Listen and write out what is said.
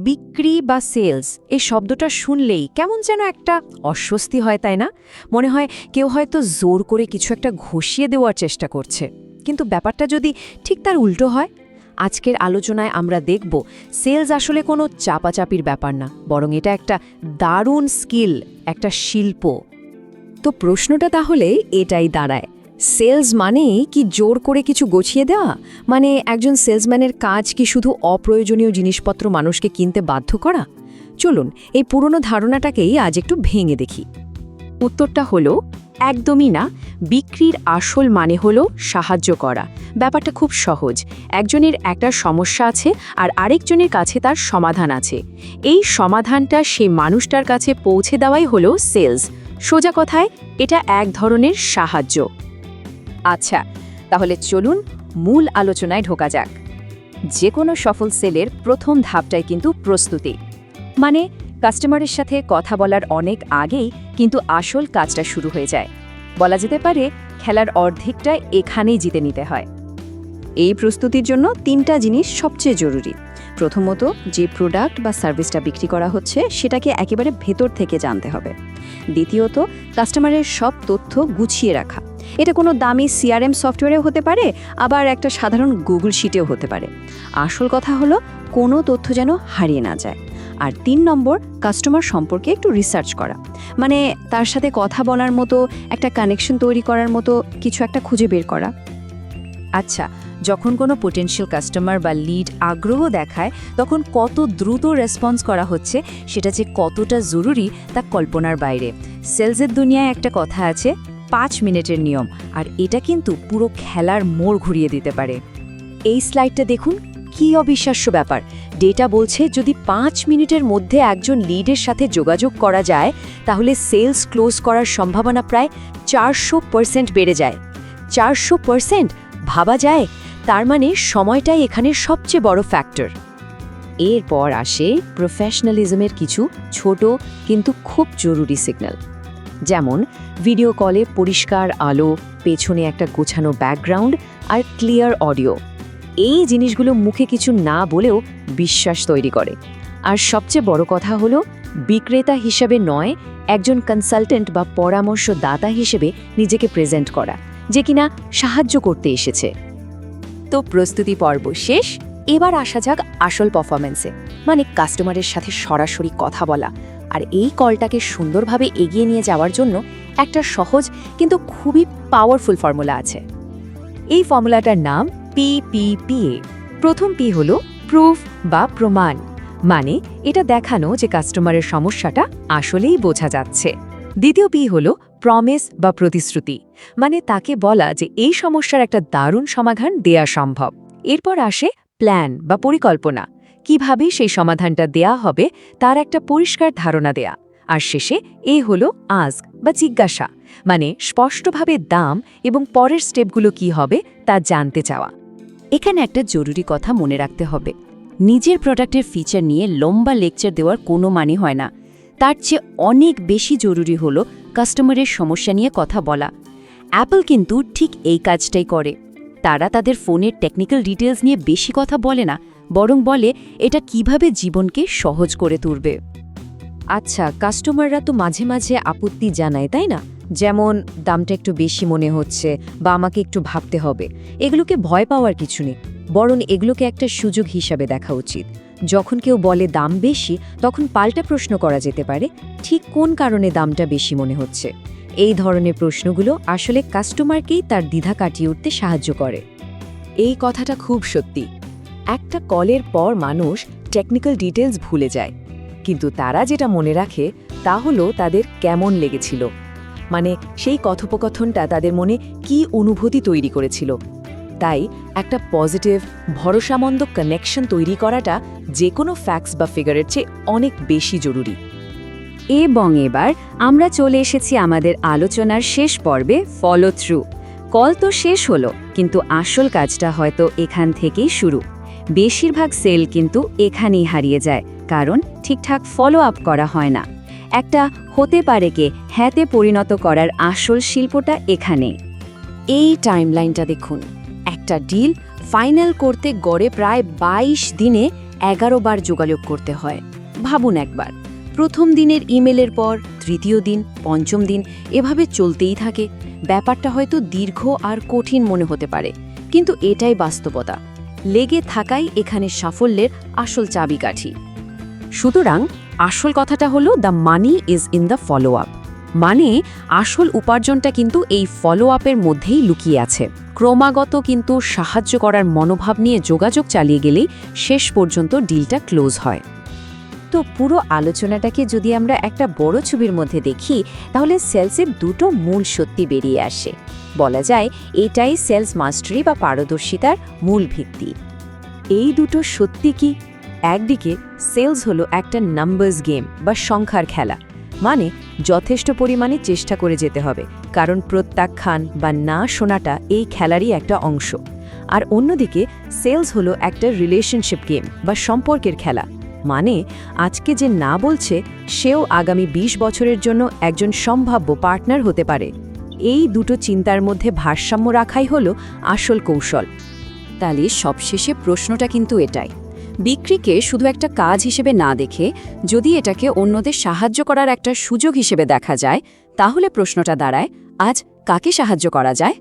বিক্রি বা সেলস এই শব্দটা শুনলেই কেমন যেন একটা অস্বস্তি হয়, তাই না? মনে হয় কেউ হয়তো জোর করে কিছু একটা ঘষিয়ে দেওয়ার চেষ্টা করছে। কিন্তু ব্যাপারটা যদি ঠিক তার উল্টো হয়। আজকের আলোচনায় আমরা দেখব সেলস আসলে কোনো চাপাচাপির ব্যাপার না, বরং এটা একটা দারুণ স্কিল, একটা শিল্প। তো প্রশ্নটা তাহলে এটাই দাঁড়ায়, সেলস মানেই কি জোর করে কিছু গছিয়ে দেওয়া? মানে একজন সেলসম্যানের কাজ কি শুধু অপ্রয়োজনীয় জিনিসপত্র মানুষকে কিনতে বাধ্য করা? চলুন এই পুরনো ধারণাটাকেই আজ একটু ভেঙে দেখি। উত্তরটা হলো একদমই না। বিক্রির আসল মানে হলো সাহায্য করা। ব্যাপারটা খুব সহজ। একজনের একটা সমস্যা আছে আর আরেকজনের কাছে তার সমাধান আছে। এই সমাধানটা সেই মানুষটার কাছে পৌঁছে দেওয়াই হলো সেলস। সোজা কথায় এটা এক ধরনের সাহায্য। আচ্ছা, তাহলে চলুন মূল আলোচনায় ঢোকা যাক। যে কোনো সফল সেলের প্রথম ধাপটাই কিন্তু প্রস্তুতি। মানে কাস্টমারের সাথে কথা বলার অনেক আগেই কিন্তু আসল কাজটা শুরু হয়ে যায়। বলা যেতে পারে খেলার অর্ধেকটা এখানেই জিতে নিতে হয়। এই প্রস্তুতির জন্য তিনটা জিনিস সবচেয়ে জরুরি। প্রথমত, যে প্রোডাক্ট বা সার্ভিসটা বিক্রি করা হচ্ছে সেটাকে একেবারে ভেতর থেকে জানতে হবে। দ্বিতীয়ত, কাস্টমারের সব তথ্য গুছিয়ে রাখা। এটা কোনো দামি সিআরএম সফটওয়্যারেও হতে পারে, আবার একটা সাধারণ গুগল শিটেও হতে পারে। আসল কথা হলো কোনো তথ্য যেন হারিয়ে না যায়। আর ৩ নম্বর, কাস্টমার সম্পর্কে একটু রিসার্চ করা। মানে তার সাথে কথা বলার মতো, একটা কানেকশন তৈরি করার মতো কিছু একটা খুঁজে বের করা। আচ্ছা, যখন কোনো পোটেনশিয়াল কাস্টমার বা লিড আগ্রহ দেখায়, তখন কত দ্রুত রেসপন্স করা হচ্ছে সেটা যে কতটা জরুরি তা কল্পনার বাইরে। সেলসের দুনিয়ায় একটা কথা আছে, ৫ মিনিটের নিয়ম, আর এটা কিন্তু পুরো খেলার মোড় ঘুরিয়ে দিতে পারে। এই স্লাইডটা দেখুন, কি অবিশ্বাস্য ব্যাপার। ডেটা বলছে যদি ৫ মিনিটের মধ্যে একজন লিডের সাথে যোগাযোগ করা যায়, তাহলে সেলস ক্লোজ করার সম্ভাবনা প্রায় ৪০০% বেড়ে যায়। ৪০০%? ভাবা যায়? তার মানে সময়টাই এখানে সবচেয়ে বড় ফ্যাক্টর। এরপর আসে প্রফেশনালিজমের কিছু ছোট কিন্তু খুব জরুরি সিগন্যাল। যেমন ভিডিও কলে পরিষ্কার আলো, পেছনে একটা গোছানো ব্যাকগ্রাউন্ড আর ক্লিয়ার অডিও। এই জিনিসগুলো মুখে কিছু না বলেও বিশ্বাস তৈরি করে। আর সবচেয়ে বড় কথা হলো, বিক্রেতা হিসেবে নয়, একজন কনসালটেন্ট বা পরামর্শদাতা হিসেবে নিজেকে প্রেজেন্ট করা, যে কিনা সাহায্য করতে এসেছে। তো প্রস্তুতি পর্ব শেষ, এবার আসা যাক আসল পারফরমেন্সে, মানে কাস্টমারের সাথে সরাসরি কথা বলা। আর এই কলটাকে সুন্দরভাবে এগিয়ে নিয়ে যাওয়ার জন্য একটা সহজ কিন্তু খুবই পাওয়ারফুল ফর্মুলা আছে। এই ফর্মুলাটার নাম PPPA। প্রথম পি হলো প্রুফ বা প্রমাণ, মানে এটা দেখানো যে কাস্টমারের সমস্যাটা আসলেই বোঝা যাচ্ছে। দ্বিতীয় পি হলো প্রমিস বা প্রতিশ্রুতি, মানে তাকে বলা যে এই সমস্যার একটা দারুণ সমাধান দেয়া সম্ভব। এরপর আসে প্ল্যান বা পরিকল্পনা, কিভাবে সেই সমাধানটা দেয়া হবে তার একটা পরিষ্কার ধারণা দেয়া। আর শেষে এ হলো আস্ক বা জিজ্ঞাসা, মানে স্পষ্টভাবে দাম এবং পরের স্টেপগুলো কি হবে তা জানতে চাওয়া। এখানে একটা জরুরি কথা মনে রাখতে হবে, নিজের প্রোডাক্টের ফিচার নিয়ে লম্বা লেকচার দেওয়ার কোনো মানে হয় না। তার চেয়ে অনেক বেশি জরুরি হলো কাস্টমারের সমস্যা নিয়ে কথা বলা। অ্যাপল কিন্তু ঠিক এই কাজটাই করে। তারা তাদের ফোনের টেকনিক্যাল ডিটেলস নিয়ে বেশি কথা বলে না, বরং বলে এটা কিভাবে জীবনকে সহজ করে তুলবে। আচ্ছা, কাস্টমাররা তো মাঝে মাঝে আপত্তি জানায়, তাই না? যেমন দামটা একটু বেশি মনে হচ্ছে বা আমাকে একটু ভাবতে হবে। এগুলোকে ভয় পাওয়ার কিছু নেই, বরং এগুলোকে একটা সুযোগ হিসাবে দেখা উচিত। যখন কেউ বলে দাম বেশি, তখন পাল্টা প্রশ্ন করা যেতে পারে, ঠিক কোন কারণে দামটা বেশি মনে হচ্ছে? এই ধরনের প্রশ্নগুলো আসলে কাস্টমারকেই তার দ্বিধা কাটিয়ে উঠতে সাহায্য করে। এই কথাটা খুব সত্যি। একটা কলের পর মানুষ টেকনিক্যাল ডিটেলস ভুলে যায়, কিন্তু তারা যেটা মনে রাখে তা হলো তাদের কেমন লেগেছিল, মানে সেই কথোপকথনটা তাদের মনে কি অনুভূতি তৈরি করেছিল। তাই একটা পজিটিভ, ভরসামন্দ কানেকশন তৈরি করাটা যে কোনো ফ্যাক্টস বা ফিগারের চেয়ে অনেক বেশি জরুরি। এবং এবার আমরা চলে এসেছি আমাদের আলোচনার শেষ পর্বে, ফলো থ্রু। কল তো শেষ হলো, কিন্তু আসল কাজটা হয়তো এখান থেকেই শুরু। বেশিরভাগ সেল কিন্তু এখানেই হারিয়ে যায়, কারণ ঠিকঠাক ফলো আপ করা হয় না। একটা হতে পারে কে হ্যাঁতে পরিণত করার আসল শিল্পটা এখানেই। এই টাইমলাইনটা দেখুন, একটা ডিল ফাইনাল করতে গড়ে প্রায় 22 দিনে 11 বার যোগাযোগ করতে হয়। ভাবুন একবার, প্রথম দিনের ইমেলের পর তৃতীয় দিন, পঞ্চম দিন এভাবে চলতেই থাকে। ব্যাপারটা হয়তো দীর্ঘ আর কঠিন মনে হতে পারে, কিন্তু এটাই বাস্তবতা। লেগে থাকাই এখানে সাফল্যের আসল চাবিকাঠি। সুতরাং আসল কথাটা হলো the money is in the follow up. মানে আসল উপার্জনটা কিন্তু এই ফলো আপের মধ্যেই লুকিয়ে আছে। ক্রমাগত কিন্তু সাহায্য করার মনোভাব নিয়ে যোগাযোগ চালিয়ে গেলেই শেষ পর্যন্ত ডিলটা ক্লোজ হয়। তো পুরো আলোচনাটাকে যদি আমরা একটা বড় ছবির মধ্যে দেখি, তাহলে সেলসের দুটো মূল সত্যি বেরিয়ে আসে। বলা যায় এটাই সেলস মাস্টারি বা পারদর্শিতার মূল ভিত্তি। এই দুটো সত্যি কি? একদিকে সেলস হলো একটা নাম্বারস গেম বা সংখ্যার খেলা, মানে যথেষ্ট পরিমাণে চেষ্টা করে যেতে হবে, কারণ প্রত্যাখ্যান বা না শোনাটা এই খেলারই একটা অংশ। আর অন্যদিকে সেলস হলো একটা রিলেশনশিপ গেম বা সম্পর্কের খেলা, মানে আজকে যে না বলছে সেও আগামী 20 বছরের জন্য একজন সম্ভাব্য পার্টনার হতে পারে। এই দুটো চিন্তার মধ্যে ভারসাম্য রাখাই হলো আসল কৌশল। তাহলে সবশেষে প্রশ্নটা কিন্তু এটাই, বিক্রিকে শুধু একটা কাজ হিসেবে না দেখে যদি এটাকে অন্যদের সাহায্য করার একটা সুযোগ হিসেবে দেখা যায়, তাহলে প্রশ্নটা দাঁড়ায়, আজ কাকে সাহায্য করা যায়?